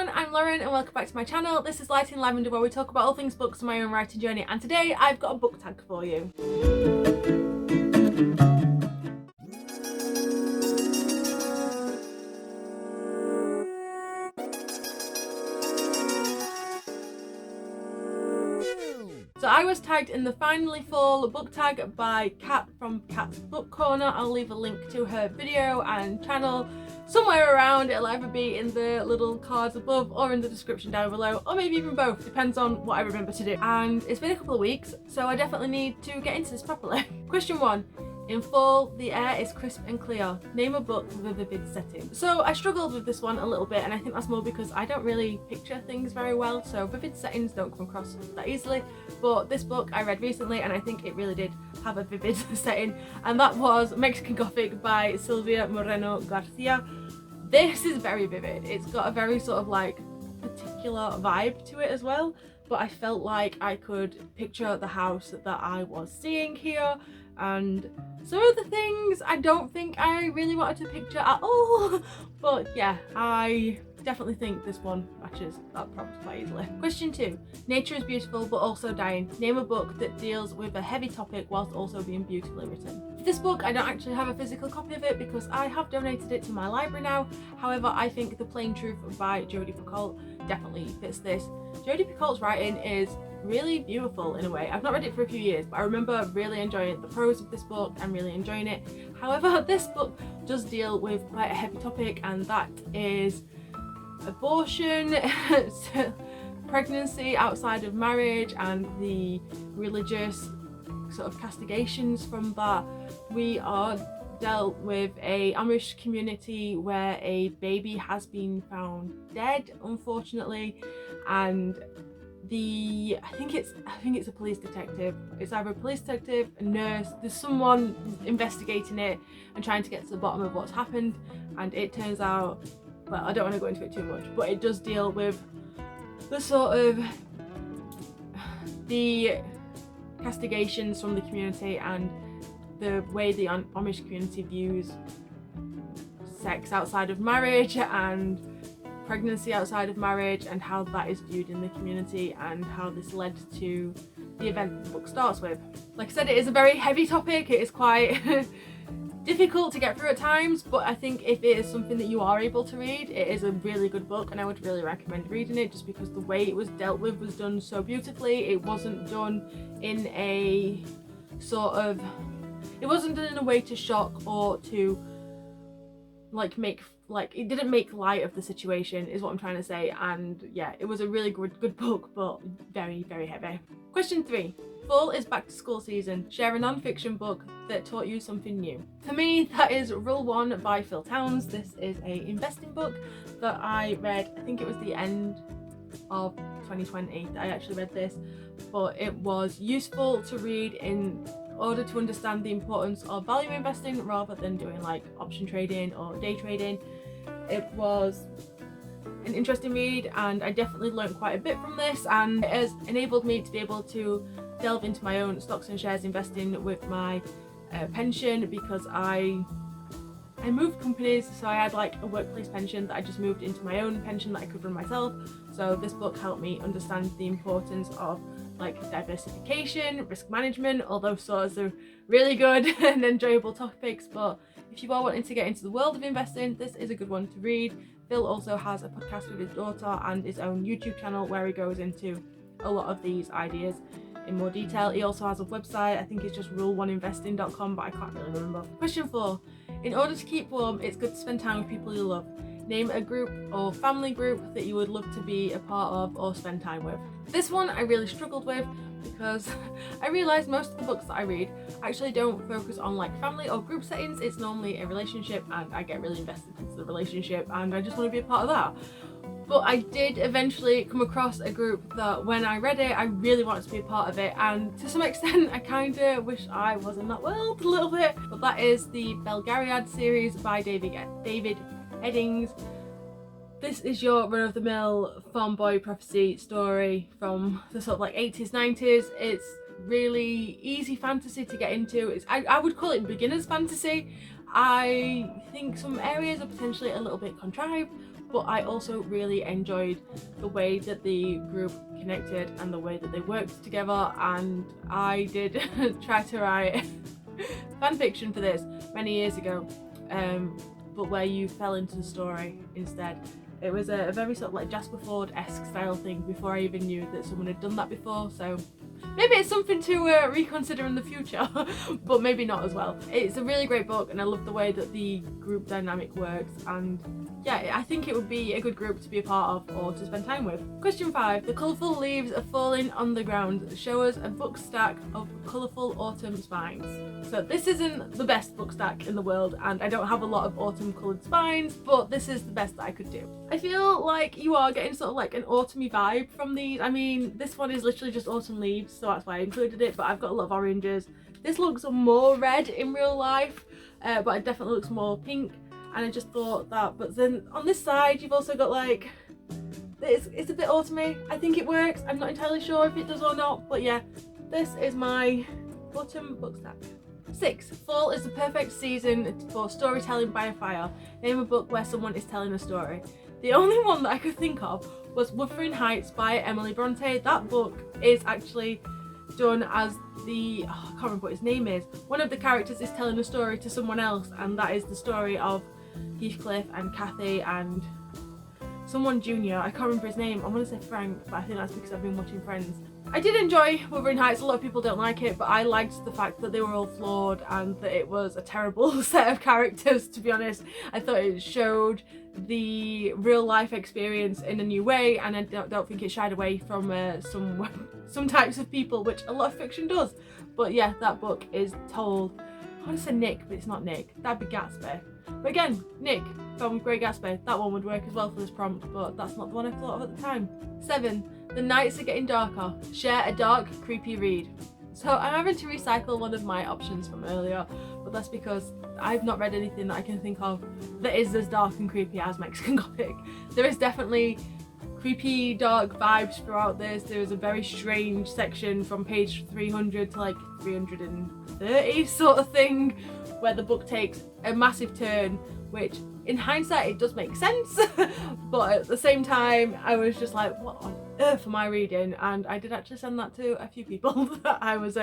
everyone, I'm Lauren and welcome back to my channel. This is Lighting Lavender, where we talk about all things books and my own writing journey, and today I've got a book tag for you. So I was tagged in the Finally Fall book tag by Kat from Kat's Book Corner. I'll leave a link to her video and channel somewhere around. It'll either be in the little cards above or in the description down below, or maybe even both, depends on what I remember to do. And it's been a couple of weeks, so I definitely need to get into this properly. Question 1. In fall, the air is crisp and clear. Name a book with a vivid setting. So I struggled with this one a little bit, and I think that's more because I don't really picture things very well, so vivid settings don't come across that easily. But this book I read recently, and I think it really did have a vivid setting, and that was Mexican Gothic by Silvia Moreno Garcia. This is very vivid. It's got a very sort of like particular vibe to it as well, but I felt like I could picture the house that I was seeing here, and some of the things I don't think I really wanted to picture at all. But yeah, I definitely think this one matches that prompt quite easily. Question 2. Nature is beautiful but also dying. Name a book that deals with a heavy topic whilst also being beautifully written. For this book, I don't actually have a physical copy of it because I have donated it to my library now. However, I think The Plain Truth by Jodi Picoult definitely fits this. Jodi Picoult's writing is really beautiful in a way. I've not read it for a few years, but I remember really enjoying the prose of this book and really enjoying it. However, this book does deal with quite a heavy topic, and that is abortion, pregnancy outside of marriage, and the religious sort of castigations from that. We are dealt with a Amish community where a baby has been found dead, unfortunately, and I think it's a police detective. It's either a police detective, a nurse, there's someone investigating it and trying to get to the bottom of what's happened, and it turns out, well, I don't want to go into it too much, but it does deal with the sort of the castigations from the community and the way the Amish community views sex outside of marriage and pregnancy outside of marriage, and how that is viewed in the community, and how this led to the event the book starts with. Like I said, it is a very heavy topic. It is quite difficult to get through at times, but I think if it is something that you are able to read, it is a really good book, and I would really recommend reading it, just because the way it was dealt with was done so beautifully. It wasn't done in a sort of, it wasn't done in a way to shock or to it didn't make light of the situation, is what I'm trying to say. And yeah, it was a really good book, but very, very heavy. Question 3. Fall is back to school season. Share a non-fiction book that taught you something new. For me, that is Rule 1 by Phil Towns. This is a investing book that I read, I think it was the end of 2020 that I actually read this, but it was useful to read in order to understand the importance of value investing rather than doing like option trading or day trading. It was an interesting read, and I definitely learned quite a bit from this, and it has enabled me to be able to delve into my own stocks and shares investing with my pension, because I moved companies, so I had like a workplace pension that I just moved into my own pension that I could run myself. So this book helped me understand the importance of like diversification, risk management, all those sorts of really good and enjoyable topics. But if you are wanting to get into the world of investing, this is a good one to read. Phil also has a podcast with his daughter and his own YouTube channel where he goes into a lot of these ideas in more detail. He also has a website, I think it's just rule1investing.com, but I can't really remember. Question 4. In order to keep warm, it's good to spend time with people you love. Name a group or family group that you would love to be a part of or spend time with. This one I really struggled with, because I realised most of the books that I read actually don't focus on like family or group settings. It's normally a relationship, and I get really invested into the relationship and I just want to be a part of that. But I did eventually come across a group that when I read it, I really wanted to be a part of it, and to some extent I kind of wish I was in that world a little bit. But that is the Belgariad series by David Eddings. This is your run-of-the-mill farm boy prophecy story from the sort of like 80s, 90s. It's really easy fantasy to get into. I would call it beginner's fantasy. I think some areas are potentially a little bit contrived, but I also really enjoyed the way that the group connected and the way that they worked together, and I did try to write fan fiction for this many years ago, but where you fell into the story instead. It was a very sort of like Jasper Fforde-esque style thing before I even knew that someone had done that before, so maybe it's something to reconsider in the future, but maybe not as well. It's a really great book and I love the way that the group dynamic works, and yeah, I think it would be a good group to be a part of or to spend time with. Question 5. The colourful leaves are falling on the ground. Show us a book stack of colourful autumn spines. So this isn't the best book stack in the world and I don't have a lot of autumn coloured spines, but this is the best that I could do. I feel like you are getting sort of like an autumny vibe from these. I mean, this one is literally just autumn leaves, so that's why I included it, but I've got a lot of oranges. This looks more red in real life, but it definitely looks more pink. And I just thought that, but then on this side you've also got like, it's a bit autumny. I think it works. I'm not entirely sure if it does or not, but yeah, this is my autumn book stack. 6. Fall is the perfect season for storytelling by a fire. Name a book where someone is telling a story. The only one that I could think of was Wuthering Heights by Emily Bronte. That book is actually done as the, I can't remember what his name is. One of the characters is telling a story to someone else, and that is the story of Heathcliff and Kathy and someone junior. I can't remember his name. I want to say Frank, but I think that's because I've been watching Friends. I did enjoy Wuthering Heights. A lot of people don't like it, but I liked the fact that they were all flawed and that it was a terrible set of characters, to be honest. I thought it showed the real life experience in a new way, and I don't think it shied away from some types of people, which a lot of fiction does. But yeah, that book is told, I want to say Nick, but it's not Nick. That'd be Gatsby. But again, Nick from Great Gatsby, that one would work as well for this prompt, but that's not the one I thought of at the time. 7. The nights are getting darker. Share a dark, creepy read. So I'm having to recycle one of my options from earlier, but that's because I've not read anything that I can think of that is as dark and creepy as Mexican Gothic. There is definitely creepy, dark vibes throughout this. There is a very strange section from page 300 to like 330 sort of thing, where the book takes a massive turn, which in hindsight it does make sense, but at the same time I was just like, what on earth am I reading? And I did actually send that to a few people that I was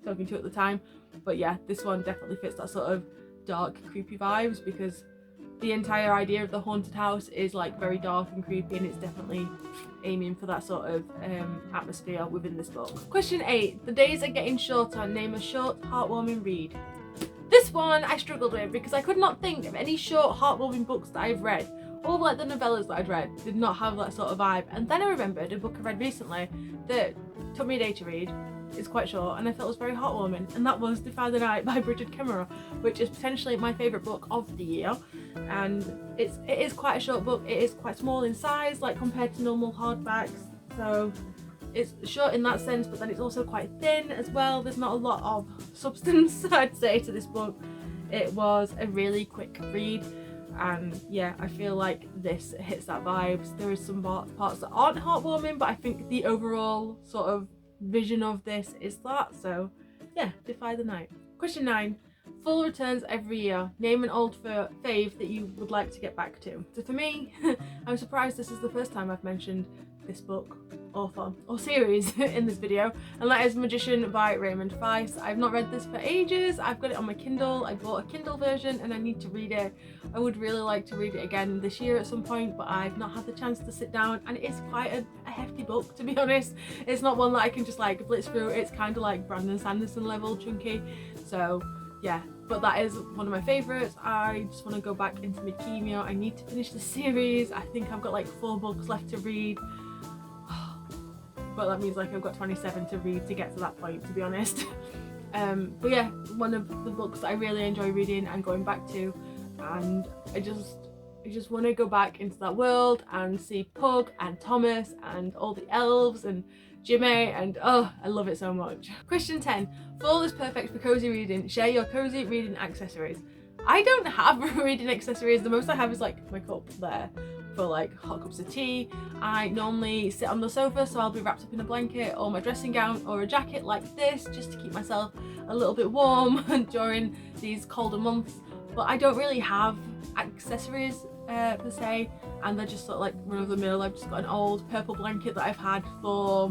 talking to at the time. But yeah, this one definitely fits that sort of dark, creepy vibes, because the entire idea of the haunted house is like very dark and creepy, and it's definitely aiming for that sort of atmosphere within this book. Question 8. The days are getting shorter. Name a short, heartwarming read. This one I struggled with because I could not think of any short, heartwarming books that I've read. All like the novellas that I'd read did not have that sort of vibe. And then I remembered a book I read recently that took me a day to read. It's quite short and I felt it was very heartwarming, and that was Defy the Night by Bridget Kemmerer, which is potentially my favourite book of the year. And it is quite a short book. It is quite small in size, like compared to normal hardbacks. So it's short in that sense, but then it's also quite thin as well. There's not a lot of substance, I'd say, to this book. It was a really quick read, and yeah, I feel like this hits that vibes. There is some parts that aren't heartwarming, but I think the overall sort of vision of this is that. So yeah, Defy the Night. Question 9. Fall returns every year. Name an old fave that you would like to get back to. So for me, I'm surprised this is the first time I've mentioned this book, author, or series in this video, and that is Magician by Raymond Feist. I've not read this for ages. I've got it on my Kindle. I bought a Kindle version and I need to read it. I would really like to read it again this year at some point, but I've not had the chance to sit down, and it is quite a hefty book, to be honest. It's not one that I can just like blitz through. It's kind of like Brandon Sanderson level chunky. So yeah, but that is one of my favourites. I just want to go back into Leukemia. I need to finish the series. I think I've got like 4 books left to read. But that means like I've got 27 to read to get to that point, to be honest. But yeah, one of the books that I really enjoy reading and going back to, and I just want to go back into that world and see Pug and Thomas and all the elves and Jimmy, and oh, I love it so much. Question 10. Fall is perfect for cozy reading. Share your cozy reading accessories. I don't have reading accessories. The most I have is like my cup there for like hot cups of tea. I normally sit on the sofa, so I'll be wrapped up in a blanket or my dressing gown or a jacket like this, just to keep myself a little bit warm during these colder months. But I don't really have accessories per se, and they're just sort of like run of the mill. I've just got an old purple blanket that I've had for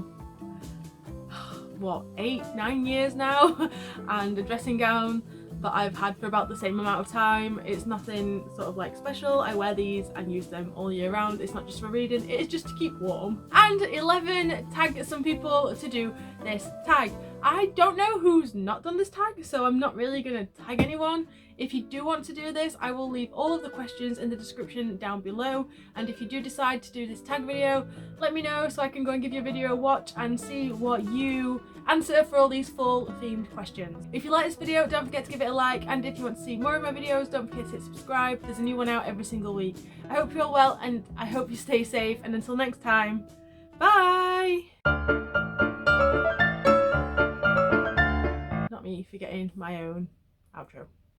what, 8-9 years now, and a dressing gown that I've had for about the same amount of time. It's nothing sort of like special. I wear these and use them all year round. It's not just for reading, it is just to keep warm. And 11, tag some people to do this tag. I don't know who's not done this tag, so I'm not really gonna tag anyone. If you do want to do this, I will leave all of the questions in the description down below, and if you do decide to do this tag video, let me know so I can go and give your video a watch and see what you answer for all these fall themed questions. If you like this video, don't forget to give it a like, and if you want to see more of my videos, don't forget to hit subscribe. There's a new one out every single week. I hope you're all well, and I hope you stay safe, and until next time, bye! Not me forgetting my own outro.